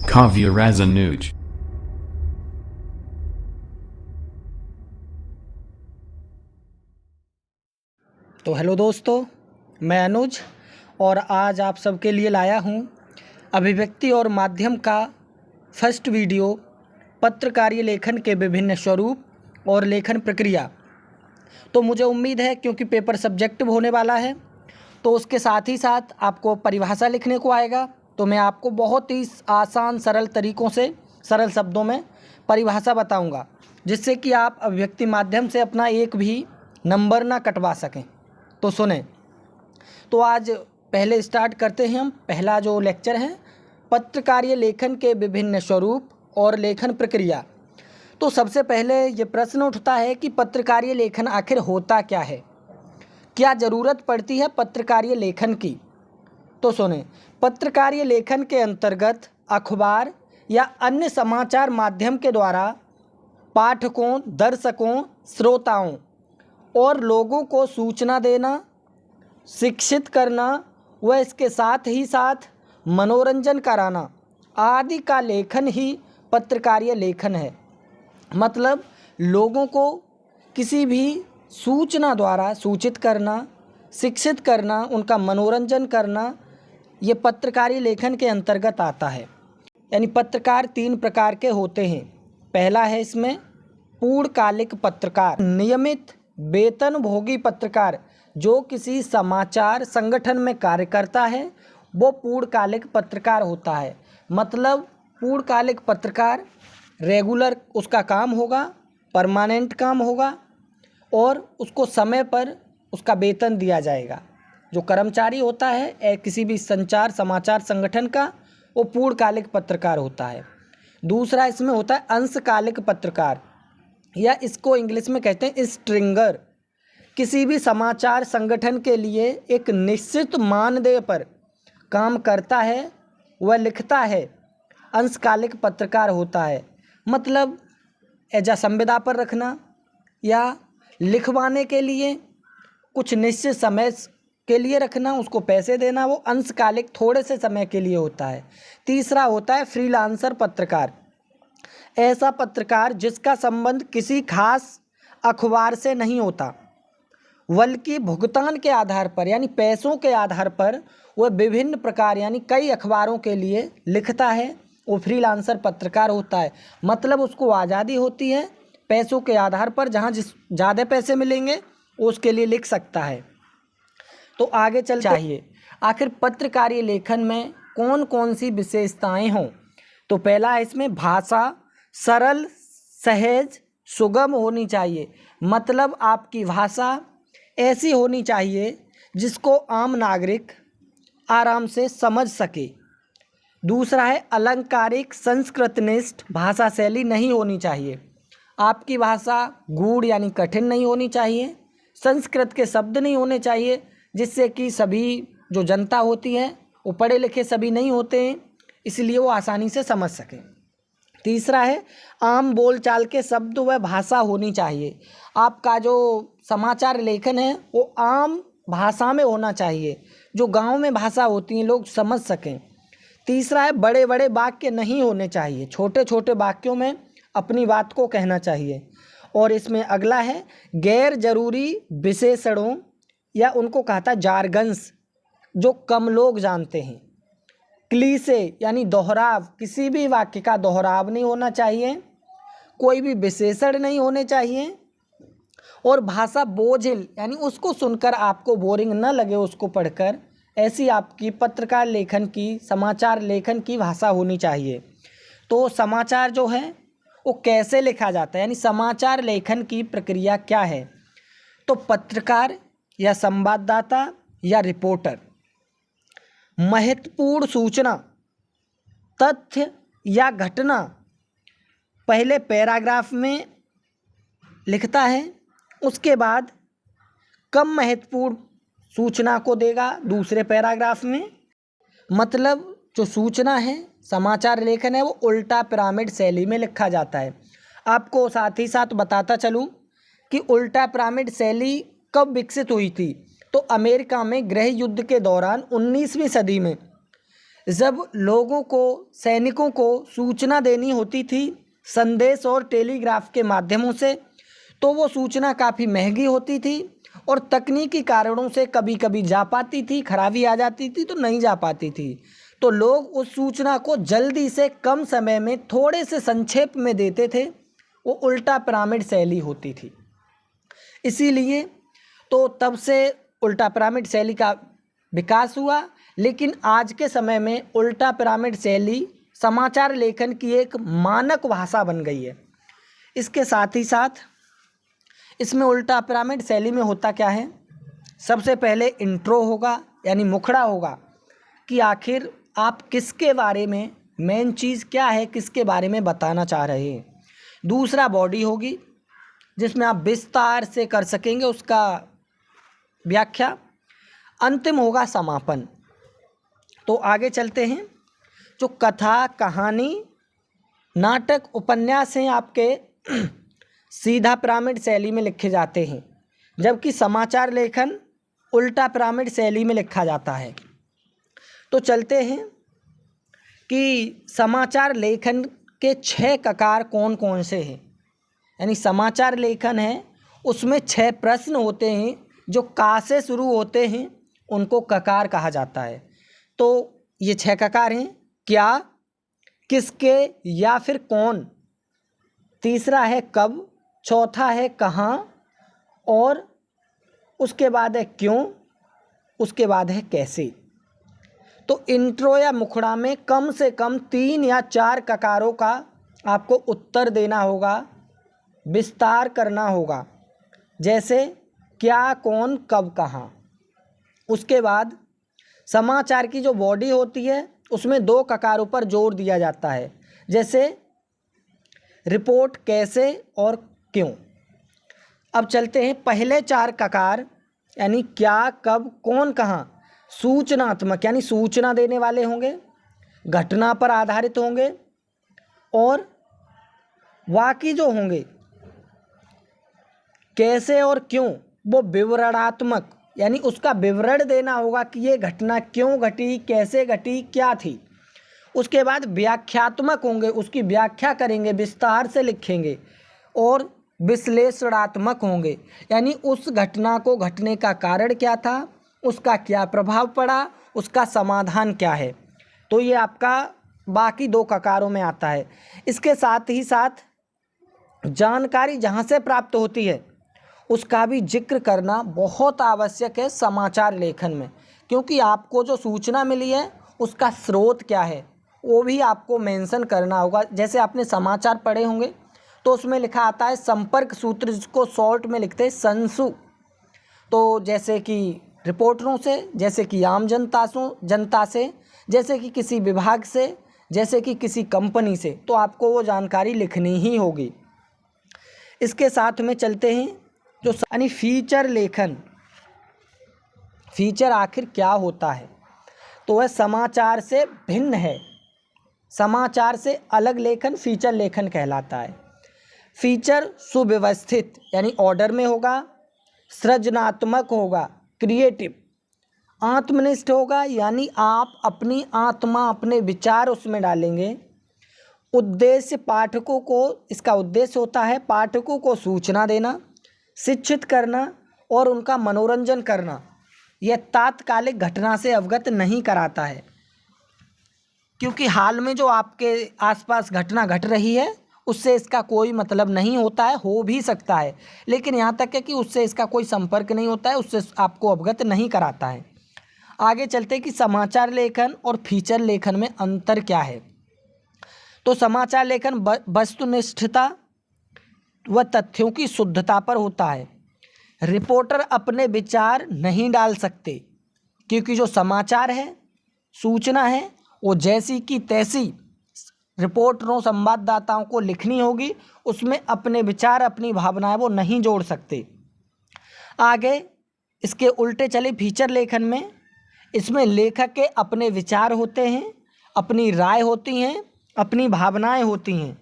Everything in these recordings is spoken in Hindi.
Kavya Razanuj. तो हेलो दोस्तों, मैं अनुज और आज आप सबके लिए लाया हूँ अभिव्यक्ति और माध्यम का फर्स्ट वीडियो, पत्रकारीय लेखन के विभिन्न स्वरूप और लेखन प्रक्रिया। तो मुझे उम्मीद है क्योंकि पेपर सब्जेक्टिव होने वाला है तो उसके साथ ही साथ आपको परिभाषा लिखने को आएगा। तो मैं आपको बहुत ही आसान सरल तरीक़ों से सरल शब्दों में परिभाषा बताऊंगा, जिससे कि आप अभिव्यक्ति माध्यम से अपना एक भी नंबर ना कटवा सकें। तो सुने, तो आज पहले स्टार्ट करते हैं हम। पहला जो लेक्चर है, पत्रकारीय लेखन के विभिन्न स्वरूप और लेखन प्रक्रिया। तो सबसे पहले ये प्रश्न उठता है कि पत्रकारीय लेखन आखिर होता क्या है, क्या ज़रूरत पड़ती है पत्रकारीय लेखन की। तो सुने, पत्रकारीय लेखन के अंतर्गत अखबार या अन्य समाचार माध्यम के द्वारा पाठकों, दर्शकों, श्रोताओं और लोगों को सूचना देना, शिक्षित करना व इसके साथ ही साथ मनोरंजन कराना आदि का लेखन ही पत्रकारीय लेखन है। मतलब लोगों को किसी भी सूचना द्वारा सूचित करना, शिक्षित करना, उनका मनोरंजन करना, ये पत्रकारीय लेखन के अंतर्गत आता है। यानी पत्रकार 3 प्रकार के होते हैं। पहला है इसमें पूर्णकालिक पत्रकार, नियमित वेतनभोगी पत्रकार जो किसी समाचार संगठन में कार्य करता है, वो पूर्णकालिक पत्रकार होता है। मतलब पूर्णकालिक पत्रकार रेगुलर उसका काम होगा, परमानेंट काम होगा और उसको समय पर उसका वेतन दिया जाएगा। जो कर्मचारी होता है किसी भी संचार समाचार संगठन का, वो पूर्णकालिक पत्रकार होता है। दूसरा इसमें होता है अंशकालिक पत्रकार, या इसको इंग्लिश में कहते हैं स्ट्रिंगर। किसी भी समाचार संगठन के लिए एक निश्चित मानदेय पर काम करता है, वह लिखता है, अंशकालिक पत्रकार होता है। मतलब एजा संविदा पर रखना या लिखवाने के लिए कुछ निश्चित समय के लिए रखना, उसको पैसे देना, वो अंशकालिक थोड़े से समय के लिए होता है। तीसरा होता है फ्रीलांसर पत्रकार, ऐसा पत्रकार जिसका संबंध किसी खास अखबार से नहीं होता, बल्कि भुगतान के आधार पर यानी पैसों के आधार पर वह विभिन्न प्रकार यानी कई अखबारों के लिए लिखता है, वो फ्रीलांसर पत्रकार होता है। मतलब उसको आज़ादी होती है, पैसों के आधार पर जहाँ जिस ज़्यादा पैसे मिलेंगे उसके लिए लिख सकता है। तो आगे चल चाहिए आखिर पत्रकारीय लेखन में कौन कौन सी विशेषताएं हों। तो पहला है इसमें भाषा सरल, सहज, सुगम होनी चाहिए। मतलब आपकी भाषा ऐसी होनी चाहिए जिसको आम नागरिक आराम से समझ सके। दूसरा है अलंकारिक संस्कृतनिष्ठ भाषा शैली नहीं होनी चाहिए। आपकी भाषा गूढ़ यानी कठिन नहीं होनी चाहिए, संस्कृत के शब्द नहीं होने चाहिए जिससे कि सभी जो जनता होती है वो पढ़े लिखे सभी नहीं होते हैं, इसलिए वो आसानी से समझ सकें। तीसरा है आम बोलचाल के शब्द व भाषा होनी चाहिए। आपका जो समाचार लेखन है वो आम भाषा में होना चाहिए, जो गांव में भाषा होती है लोग समझ सकें। तीसरा है बड़े बड़े वाक्य नहीं होने चाहिए, छोटे छोटे वाक्यों में अपनी बात को कहना चाहिए। और इसमें अगला है गैर जरूरी विशेषणों या उनको कहता है जार्गन्स जो कम लोग जानते हैं। क्लीशे यानी दोहराव, किसी भी वाक्य का दोहराव नहीं होना चाहिए, कोई भी विशेषण नहीं होने चाहिए। और भाषा बोझिल यानी उसको सुनकर आपको बोरिंग न लगे उसको पढ़कर, ऐसी आपकी पत्रकार लेखन की, समाचार लेखन की भाषा होनी चाहिए। तो समाचार जो है वो कैसे लिखा जाता है, यानी समाचार लेखन की प्रक्रिया क्या है। तो पत्रकार या संवाददाता या रिपोर्टर महत्वपूर्ण सूचना, तथ्य या घटना पहले पैराग्राफ में लिखता है, उसके बाद कम महत्वपूर्ण सूचना को देगा दूसरे पैराग्राफ में। मतलब जो सूचना है, समाचार लेखन है, वो उल्टा पिरामिड शैली में लिखा जाता है। आपको साथ ही साथ बताता चलूँ कि उल्टा पिरामिड शैली कब विकसित हुई थी। तो अमेरिका में गृह युद्ध के दौरान 19वीं सदी में जब लोगों को, सैनिकों को सूचना देनी होती थी संदेश और टेलीग्राफ के माध्यमों से, तो वो सूचना काफ़ी महंगी होती थी और तकनीकी कारणों से कभी कभी जा पाती थी, खराबी आ जाती थी तो नहीं जा पाती थी। तो लोग उस सूचना को जल्दी से कम समय में थोड़े से संक्षेप में देते थे, वो उल्टा पिरामिड शैली होती थी। इसीलिए तो तब से उल्टा पिरामिड शैली का विकास हुआ। लेकिन आज के समय में उल्टा पिरामिड शैली समाचार लेखन की एक मानक भाषा बन गई है। इसके साथ ही साथ इसमें उल्टा पिरामिड शैली में होता क्या है, सबसे पहले इंट्रो होगा यानी मुखड़ा होगा कि आखिर आप किसके बारे में, मेन चीज़ क्या है, किसके बारे में बताना चाह रहे हैं। दूसरा बॉडी होगी जिसमें आप विस्तार से कर सकेंगे उसका व्याख्या। अंतिम होगा समापन। तो आगे चलते हैं। जो कथा, कहानी, नाटक, उपन्यास हैं आपके सीधा पिरामिड शैली में लिखे जाते हैं, जबकि समाचार लेखन उल्टा पिरामिड शैली में लिखा जाता है। तो चलते हैं कि समाचार लेखन के 6 ककार कौन कौन से हैं। यानी समाचार लेखन है उसमें 6 प्रश्न होते हैं जो का से शुरू होते हैं, उनको ककार कहा जाता है। तो ये 6 ककार हैं, क्या, किसके या फिर कौन, तीसरा है कब, चौथा है कहाँ, और उसके बाद है क्यों, उसके बाद है कैसे। तो इंट्रो या मुखड़ा में कम से कम 3 या 4 ककारों का आपको उत्तर देना होगा, विस्तार करना होगा, जैसे क्या, कौन, कब, कहाँ। उसके बाद समाचार की जो बॉडी होती है उसमें 2 ककारों पर जोर दिया जाता है, जैसे रिपोर्ट, कैसे और क्यों। अब चलते हैं पहले 4 ककार यानी क्या, कब, कौन, कहाँ सूचनात्मक यानी सूचना देने वाले होंगे, घटना पर आधारित होंगे, और बाकी जो होंगे कैसे और क्यों वो विवरणात्मक यानी उसका विवरण देना होगा कि ये घटना क्यों घटी, कैसे घटी, क्या थी। उसके बाद व्याख्यात्मक होंगे, उसकी व्याख्या करेंगे, विस्तार से लिखेंगे, और विश्लेषणात्मक होंगे यानी उस घटना को घटने का कारण क्या था, उसका क्या प्रभाव पड़ा, उसका समाधान क्या है। तो ये आपका बाकी 2 ककारों में आता है। इसके साथ ही साथ जानकारी जहाँ से प्राप्त होती है उसका भी जिक्र करना बहुत आवश्यक है समाचार लेखन में, क्योंकि आपको जो सूचना मिली है उसका स्रोत क्या है वो भी आपको मेंशन करना होगा। जैसे आपने समाचार पढ़े होंगे तो उसमें लिखा आता है संपर्क सूत्र, जिसको शॉर्ट में लिखते हैं संसु। तो जैसे कि रिपोर्टरों से, जैसे कि आम जनता से, जैसे कि किसी विभाग से, जैसे कि किसी कंपनी से, तो आपको वो जानकारी लिखनी ही होगी। इसके साथ में चलते हैं जो यानी फीचर लेखन। फीचर आखिर क्या होता है, तो वह समाचार से भिन्न है, समाचार से अलग लेखन फीचर लेखन कहलाता है। फीचर सुव्यवस्थित यानी ऑर्डर में होगा, सृजनात्मक होगा, क्रिएटिव, आत्मनिष्ठ होगा यानी आप अपनी आत्मा, अपने विचार उसमें डालेंगे। उद्देश्य पाठकों को, इसका उद्देश्य होता है पाठकों को सूचना देना, शिक्षित करना और उनका मनोरंजन करना। यह तात्कालिक घटना से अवगत नहीं कराता है, क्योंकि हाल में जो आपके आसपास घटना घट रही है उससे इसका कोई मतलब नहीं होता है, हो भी सकता है, लेकिन यहाँ तक है कि उससे इसका कोई संपर्क नहीं होता है, उससे आपको अवगत नहीं कराता है। आगे चलते हैं कि समाचार लेखन और फीचर लेखन में अंतर क्या है। तो समाचार लेखन वस्तुनिष्ठता व तथ्यों की शुद्धता पर होता है। रिपोर्टर अपने विचार नहीं डाल सकते, क्योंकि जो समाचार है, सूचना है, वो जैसी की तैसी रिपोर्टरों, संवाददाताओं को लिखनी होगी, उसमें अपने विचार, अपनी भावनाएं वो नहीं जोड़ सकते। आगे इसके उल्टे चले फीचर लेखन में, इसमें लेखक के अपने विचार होते हैं, अपनी राय होती हैं, अपनी भावनाएं होती हैं,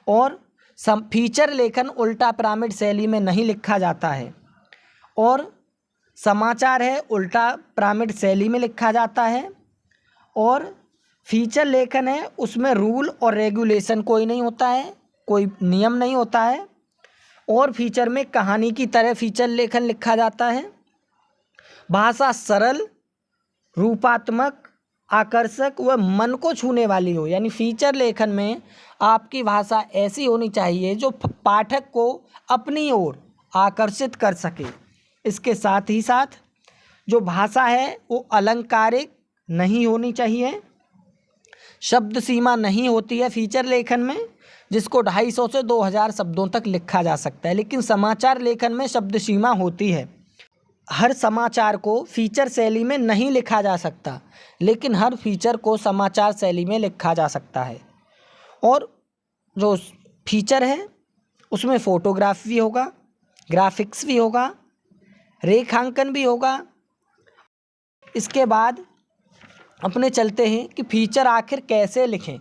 और फीचर लेखन उल्टा पिरामिड शैली में नहीं लिखा जाता है, और समाचार है उल्टा पिरामिड शैली में लिखा जाता है, और फीचर लेखन है उसमें रूल और रेगुलेशन कोई नहीं होता है, कोई नियम नहीं होता है, और फीचर में कहानी की तरह फीचर लेखन लिखा जाता है। भाषा सरल, रूपात्मक, आकर्षक व मन को छूने वाली हो, यानी फीचर लेखन में आपकी भाषा ऐसी होनी चाहिए जो पाठक को अपनी ओर आकर्षित कर सके। इसके साथ ही साथ जो भाषा है वो अलंकारिक नहीं होनी चाहिए, शब्द सीमा नहीं होती है फीचर लेखन में, जिसको 250 से 2000 शब्दों तक लिखा जा सकता है। लेकिन समाचार लेखन में शब्द सीमा होती है। हर समाचार को फीचर शैली में नहीं लिखा जा सकता, लेकिन हर फीचर को समाचार शैली में लिखा जा सकता है। और जो फीचर है उसमें फोटोग्राफ भी होगा, ग्राफिक्स भी होगा, रेखांकन भी होगा। इसके बाद अपने चलते हैं कि फीचर आखिर कैसे लिखें,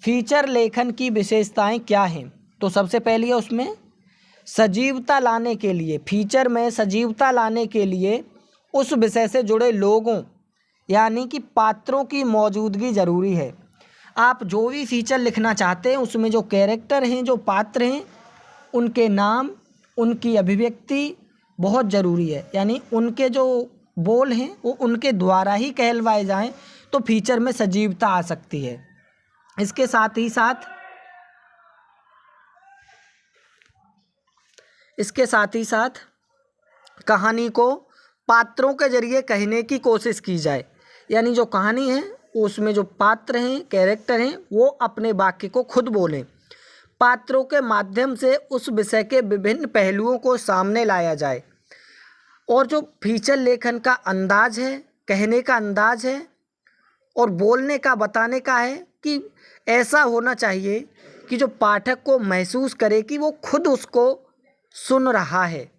फीचर लेखन की विशेषताएं क्या हैं। तो सबसे पहली है उसमें सजीवता लाने के लिए, फीचर में सजीवता लाने के लिए उस विषय से जुड़े लोगों यानी कि पात्रों की मौजूदगी ज़रूरी है। आप जो भी फीचर लिखना चाहते हैं उसमें जो कैरेक्टर हैं, जो पात्र हैं, उनके नाम, उनकी अभिव्यक्ति बहुत ज़रूरी है, यानी उनके जो बोल हैं वो उनके द्वारा ही कहलवाए जाएं तो फीचर में सजीवता आ सकती है। इसके साथ ही साथ कहानी को पात्रों के जरिए कहने की कोशिश की जाए, यानी जो कहानी है उसमें जो पात्र हैं, कैरेक्टर हैं, वो अपने वाक्य को खुद बोलें। पात्रों के माध्यम से उस विषय के विभिन्न पहलुओं को सामने लाया जाए। और जो फीचर लेखन का अंदाज है, कहने का अंदाज है और बोलने का, बताने का है कि ऐसा होना चाहिए कि जो पाठक को महसूस करे कि वो खुद उसको सुन रहा है,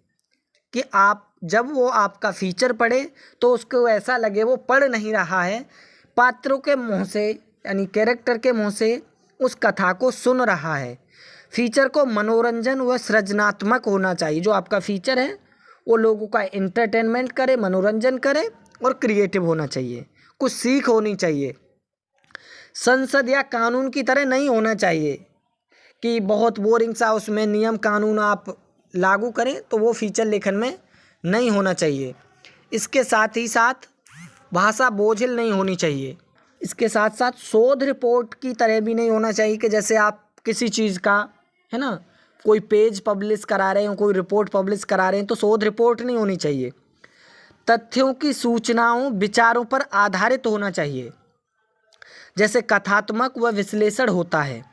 कि आप जब वो आपका फीचर पढ़े तो उसको ऐसा लगे वो पढ़ नहीं रहा है, पात्रों के मुँह से यानी कैरेक्टर के मुँह से उस कथा को सुन रहा है। फीचर को मनोरंजन व सृजनात्मक होना चाहिए। जो आपका फीचर है वो लोगों का एंटरटेनमेंट करे, मनोरंजन करे और क्रिएटिव होना चाहिए, कुछ सीख होनी चाहिए। संसद या कानून की तरह नहीं होना चाहिए कि बहुत बोरिंग सा उसमें नियम कानून आप लागू करें, तो वो फीचर लेखन में नहीं होना चाहिए। इसके साथ ही साथ भाषा बोझिल नहीं होनी चाहिए। इसके साथ साथ शोध रिपोर्ट की तरह भी नहीं होना चाहिए कि जैसे आप किसी चीज़ का है ना कोई पेज पब्लिश करा रहे हो, कोई रिपोर्ट पब्लिश करा रहे हैं, तो शोध रिपोर्ट नहीं होनी चाहिए। तथ्यों की सूचनाओं, विचारों पर आधारित होना चाहिए, जैसे कथात्मक व विश्लेषण होता है।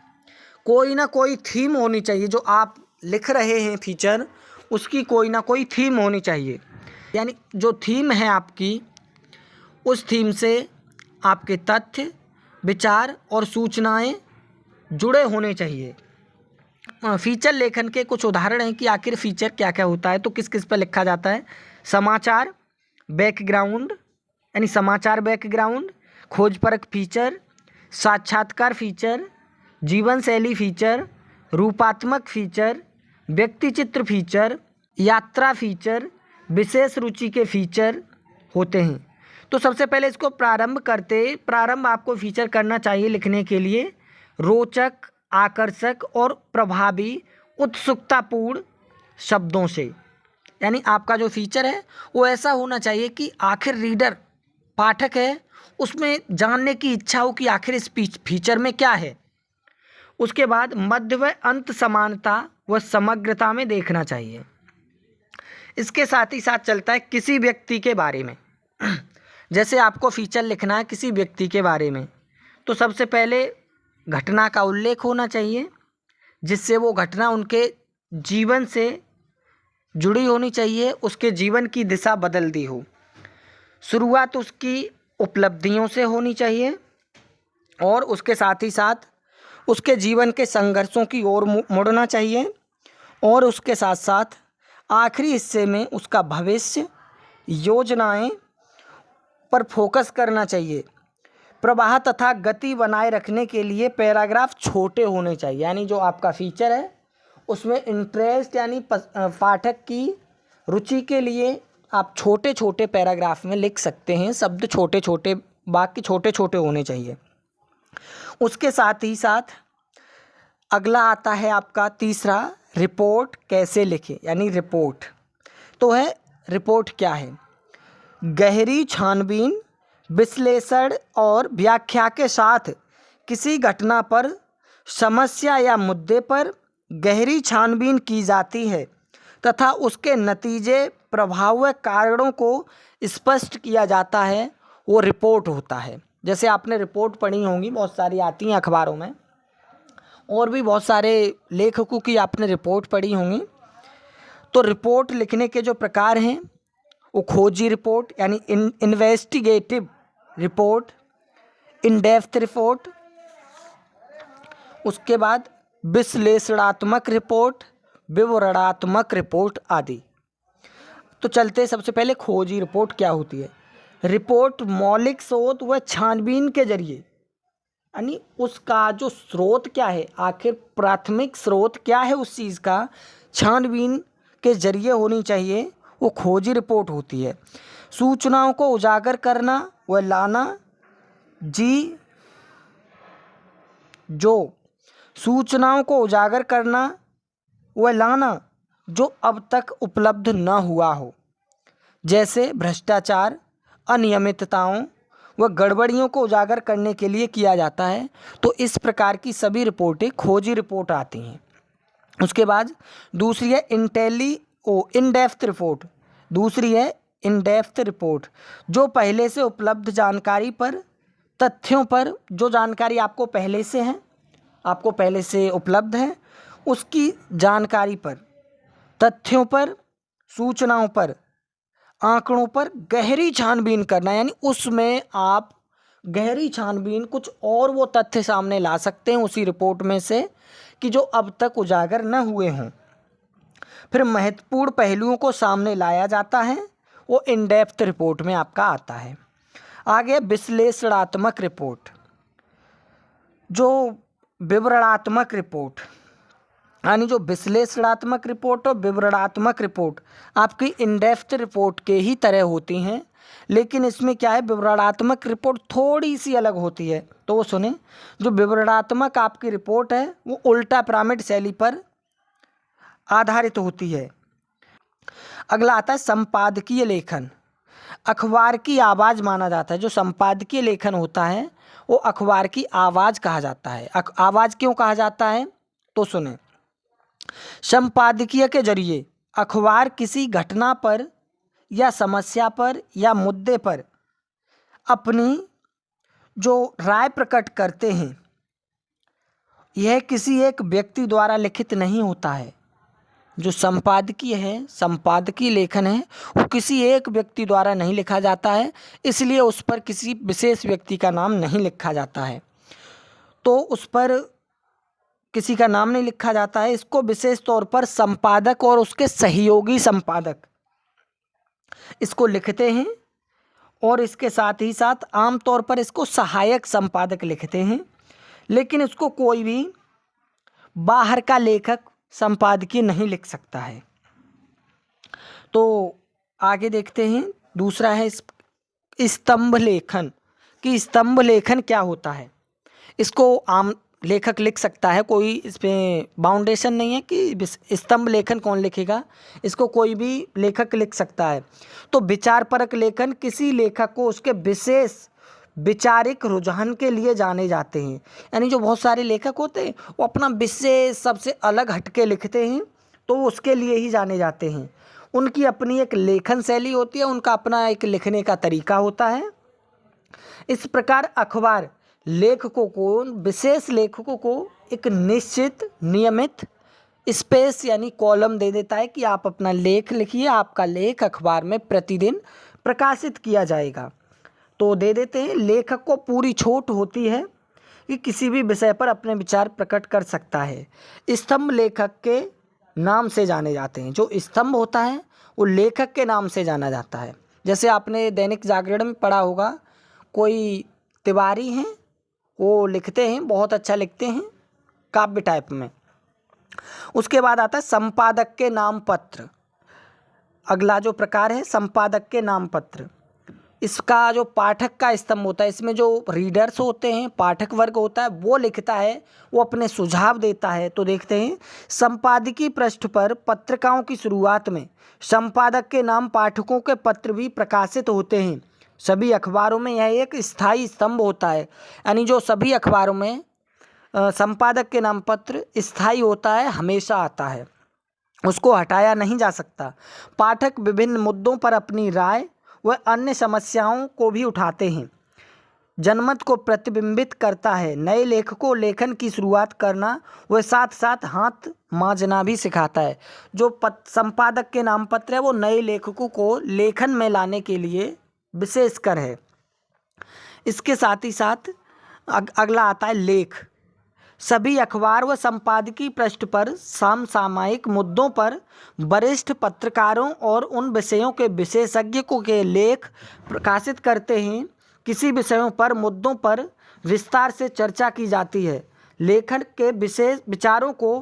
कोई ना कोई थीम होनी चाहिए, जो आप लिख रहे हैं फीचर उसकी कोई ना कोई थीम होनी चाहिए, यानी जो थीम है आपकी उस थीम से आपके तथ्य, विचार और सूचनाएं जुड़े होने चाहिए। फीचर लेखन के कुछ उदाहरण हैं कि आखिर फीचर क्या क्या होता है, तो किस किस पर लिखा जाता है। समाचार बैकग्राउंड यानी समाचार बैकग्राउंड, खोजपरक फीचर, साक्षात्कार फीचर, जीवन शैली फीचर, रूपात्मक फीचर, व्यक्ति चित्र फीचर, यात्रा फीचर, विशेष रुचि के फीचर होते हैं। तो सबसे पहले इसको प्रारंभ आपको फीचर करना चाहिए लिखने के लिए रोचक, आकर्षक और प्रभावी, उत्सुकतापूर्ण शब्दों से। यानी आपका जो फीचर है वो ऐसा होना चाहिए कि आखिर रीडर, पाठक है, उसमें जानने की इच्छा हो कि आखिर इस फीचर में क्या है। उसके बाद मध्य व अंत समानता व समग्रता में देखना चाहिए। इसके साथ ही साथ चलता है किसी व्यक्ति के बारे में। जैसे आपको फीचर लिखना है किसी व्यक्ति के बारे में, तो सबसे पहले घटना का उल्लेख होना चाहिए, जिससे वो घटना उनके जीवन से जुड़ी होनी चाहिए, उसके जीवन की दिशा बदल दी हो। शुरुआत उसकी उपलब्धियों से होनी चाहिए और उसके साथ ही साथ उसके जीवन के संघर्षों की ओर मुड़ना चाहिए, और उसके साथ साथ आखिरी हिस्से में उसका भविष्य, योजनाएं पर फोकस करना चाहिए। प्रवाह तथा गति बनाए रखने के लिए पैराग्राफ छोटे होने चाहिए, यानी जो आपका फीचर है उसमें इंटरेस्ट यानी पाठक की रुचि के लिए आप छोटे छोटे पैराग्राफ में लिख सकते हैं। शब्द छोटे छोटे, वाक्य छोटे छोटे होने चाहिए। उसके साथ ही साथ अगला आता है आपका तीसरा, रिपोर्ट कैसे लिखें, यानी रिपोर्ट। तो है रिपोर्ट क्या है? गहरी छानबीन, विश्लेषण और व्याख्या के साथ किसी घटना पर, समस्या या मुद्दे पर गहरी छानबीन की जाती है तथा उसके नतीजे, प्रभाव व कारणों को स्पष्ट किया जाता है, वो रिपोर्ट होता है। जैसे आपने रिपोर्ट पढ़ी होंगी, बहुत सारी आती हैं अखबारों में, और भी बहुत सारे लेखकों की आपने रिपोर्ट पढ़ी होंगी। तो रिपोर्ट लिखने के जो प्रकार हैं वो खोजी रिपोर्ट यानी investigative report, in depth report, उसके बाद विश्लेषणात्मक रिपोर्ट, विवरणात्मक रिपोर्ट आदि। तो चलते सबसे पहले खोजी रिपोर्ट क्या होती है। रिपोर्ट मौलिक स्रोत व छानबीन के जरिए, यानी उसका जो स्रोत क्या है, आखिर प्राथमिक स्रोत क्या है उस चीज़ का, छानबीन के जरिए होनी चाहिए, वो खोजी रिपोर्ट होती है। सूचनाओं को उजागर करना व लाना, जो सूचनाओं को उजागर करना व लाना जो अब तक उपलब्ध न हुआ हो, जैसे भ्रष्टाचार, अनियमितताओं व गड़बड़ियों को उजागर करने के लिए किया जाता है। तो इस प्रकार की सभी रिपोर्टें खोजी रिपोर्ट आती हैं। उसके बाद दूसरी है इन डेप्थ रिपोर्ट। दूसरी है इन डेप्थ रिपोर्ट, जो पहले से उपलब्ध जानकारी पर, तथ्यों पर, जो जानकारी आपको पहले से है, आपको पहले से उपलब्ध है, उसकी जानकारी पर, तथ्यों पर, सूचनाओं पर, आंकड़ों पर गहरी छानबीन करना, यानी उसमें आप गहरी छानबीन कुछ और वो तथ्य सामने ला सकते हैं उसी रिपोर्ट में से कि जो अब तक उजागर न हुए हों। फिर महत्वपूर्ण पहलुओं को सामने लाया जाता है, वो इन डेप्थ रिपोर्ट में आपका आता है। आगे विश्लेषणात्मक रिपोर्ट, जो विवरणात्मक रिपोर्ट, यानी जो विश्लेषणात्मक रिपोर्ट और विवरणात्मक रिपोर्ट आपकी इन डेप्थ रिपोर्ट के ही तरह होती हैं, लेकिन इसमें क्या है, विवरणात्मक रिपोर्ट थोड़ी सी अलग होती है। तो वो सुने, जो विवरणात्मक आपकी रिपोर्ट है वो उल्टा पिरामिड शैली पर आधारित होती है। अगला आता है संपादकीय लेखन। अखबार की आवाज़ माना जाता है। जो संपादकीय लेखन होता है वो अखबार की आवाज़ कहा जाता है। आवाज़ क्यों कहा जाता है, तो सुने, संपादकीय के जरिए अखबार किसी घटना पर या समस्या पर या मुद्दे पर अपनी जो राय प्रकट करते हैं, यह किसी एक व्यक्ति द्वारा लिखित नहीं होता है। जो संपादकीय है, संपादकीय लेखन है, वो किसी एक व्यक्ति द्वारा नहीं लिखा जाता है, इसलिए उस पर किसी विशेष व्यक्ति का नाम नहीं लिखा जाता है। तो उस पर किसी का नाम नहीं लिखा जाता है। इसको विशेष तौर पर संपादक और उसके सहयोगी संपादक इसको लिखते हैं, और इसके साथ ही साथ आमतौर पर इसको सहायक संपादक लिखते हैं, लेकिन इसको कोई भी बाहर का लेखक संपादकीय नहीं लिख सकता है। तो आगे देखते हैं, दूसरा है स्तंभ लेखन। कि स्तंभ लेखन क्या होता है। इसको आम लेखक लिख सकता है, कोई इसमें बाउंडेशन नहीं है कि स्तंभ लेखन कौन लिखेगा, इसको कोई भी लेखक लिख सकता है। तो विचारपरक लेखन, किसी लेखक को उसके विशेष विचारिक रुझान के लिए जाने जाते हैं। यानी जो बहुत सारे लेखक होते हैं वो अपना विशेष सबसे अलग हटके लिखते हैं, तो उसके लिए ही जाने जाते हैं। उनकी अपनी एक लेखन शैली होती है, उनका अपना एक लिखने का तरीका होता है। इस प्रकार अखबार लेखकों को, विशेष लेखकों को एक निश्चित नियमित स्पेस यानी कॉलम दे देता है कि आप अपना लेख लिखिए, आपका लेख अखबार में प्रतिदिन प्रकाशित किया जाएगा। तो दे देते हैं। लेखक को पूरी छूट होती है कि किसी भी विषय पर अपने विचार प्रकट कर सकता है। स्तंभ लेखक के नाम से जाने जाते हैं। जो स्तंभ होता है वो लेखक के नाम से जाना जाता है। जैसे आपने दैनिक जागरण में पढ़ा होगा, कोई तिवारी हैं, वो लिखते हैं, बहुत अच्छा लिखते हैं, काव्य टाइप में। उसके बाद आता है संपादक के नाम पत्र। अगला जो प्रकार है संपादक के नाम पत्र। इसका जो पाठक का स्तंभ होता है, इसमें जो रीडर्स होते हैं, पाठक वर्ग होता है, वो लिखता है, वो अपने सुझाव देता है। तो देखते हैं, संपादकीय पृष्ठ पर पत्रिकाओं की शुरुआत में संपादक के नाम पाठकों के पत्र भी प्रकाशित होते हैं। सभी अखबारों में यह एक स्थायी स्तंभ होता है, यानी जो सभी अखबारों में संपादक के नाम पत्र स्थायी होता है, हमेशा आता है, उसको हटाया नहीं जा सकता। पाठक विभिन्न मुद्दों पर अपनी राय व अन्य समस्याओं को भी उठाते हैं, जनमत को प्रतिबिंबित करता है। नए लेखक को लेखन की शुरुआत करना व साथ साथ हाथ मांजना भी सिखाता है। जो संपादक के नाम पत्र है वो नए लेखकों को लेखन में लाने के लिए विशेषकर है। इसके साथ ही साथ अगला आता है लेख। सभी अखबार व संपादकीय पृष्ठ पर समसामयिक मुद्दों पर वरिष्ठ पत्रकारों और उन विषयों के विशेषज्ञों के लेख प्रकाशित करते हैं। किसी विषयों पर मुद्दों पर विस्तार से चर्चा की जाती है। लेखन के विशेष विचारों को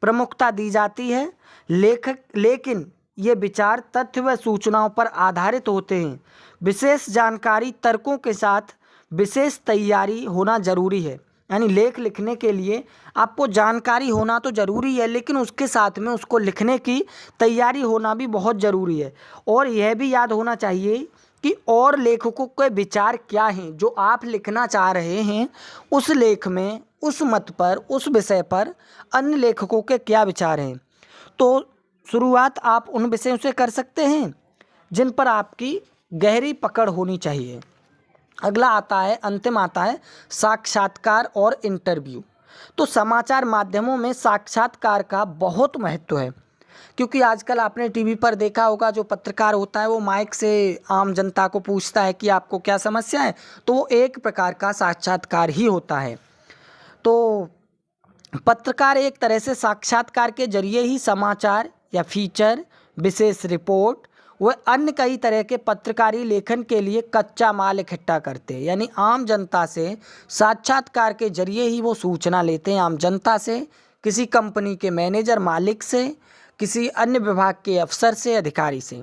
प्रमुखता दी जाती है। लेकिन ये विचार तथ्य व सूचनाओं पर आधारित होते हैं। विशेष जानकारी तर्कों के साथ विशेष तैयारी होना जरूरी है। यानी लेख लिखने के लिए आपको जानकारी होना तो ज़रूरी है, लेकिन उसके साथ में उसको लिखने की तैयारी होना भी बहुत ज़रूरी है। और यह भी याद होना चाहिए कि और लेखकों के विचार क्या हैं, जो आप लिखना चाह रहे हैं उस लेख में, उस मत पर, उस विषय पर अन्य लेखकों के क्या विचार हैं। तो शुरुआत आप उन विषयों से कर सकते हैं जिन पर आपकी गहरी पकड़ होनी चाहिए। अगला आता है, अंतिम आता है साक्षात्कार और इंटरव्यू। तो समाचार माध्यमों में साक्षात्कार का बहुत महत्व है, क्योंकि आजकल आपने टीवी पर देखा होगा, जो पत्रकार होता है वो माइक से आम जनता को पूछता है कि आपको क्या समस्या है, तो वो एक प्रकार का साक्षात्कार ही होता है। तो पत्रकार एक तरह से साक्षात्कार के जरिए ही समाचार या फीचर, विशेष रिपोर्ट व अन्य कई तरह के पत्रकारी लेखन के लिए कच्चा माल इकट्ठा करते हैं। यानी आम जनता से साक्षात्कार के जरिए ही वो सूचना लेते हैं, आम जनता से, किसी कंपनी के मैनेजर मालिक से, किसी अन्य विभाग के अफसर से, अधिकारी से।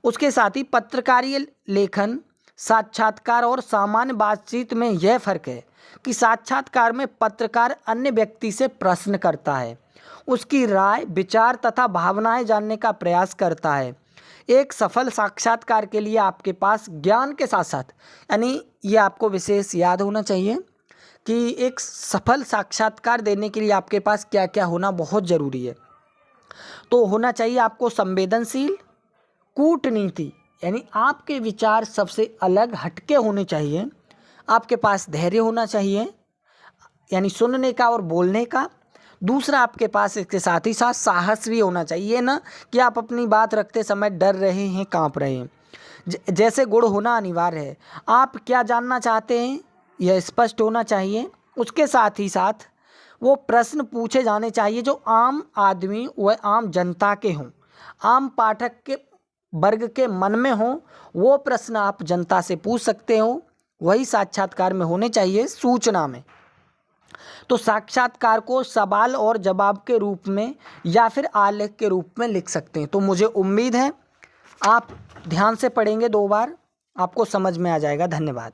उसके साथ ही पत्रकारीय लेखन, साक्षात्कार और सामान्य बातचीत में यह फ़र्क है कि साक्षात्कार में पत्रकार अन्य व्यक्ति से प्रश्न करता है, उसकी राय, विचार तथा भावनाएं जानने का प्रयास करता है। एक सफल साक्षात्कार के लिए आपके पास ज्ञान के साथ साथ, यानी ये आपको विशेष याद होना चाहिए कि एक सफल साक्षात्कार देने के लिए आपके पास क्या क्या होना बहुत ज़रूरी है। तो होना चाहिए आपको संवेदनशील, कूटनीति, यानी आपके विचार सबसे अलग हटके होने चाहिए। आपके पास धैर्य होना चाहिए, यानी सुनने का और बोलने का। दूसरा, आपके पास इसके साथ ही साथ साहस भी होना चाहिए, ना कि आप अपनी बात रखते समय डर रहे हैं, कांप रहे हैं। जैसे गुण होना अनिवार्य है। आप क्या जानना चाहते हैं यह स्पष्ट होना चाहिए। उसके साथ ही साथ वो प्रश्न पूछे जाने चाहिए जो आम आदमी व आम जनता के हों, आम पाठक के वर्ग के मन में हों। वो प्रश्न आप जनता से पूछ सकते हो, वही साक्षात्कार में होने चाहिए, सूचना में। तो साक्षात्कार को सवाल और जवाब के रूप में या फिर आलेख के रूप में लिख सकते हैं। तो मुझे उम्मीद है आप ध्यान से पढ़ेंगे 2 बार, आपको समझ में आ जाएगा। धन्यवाद।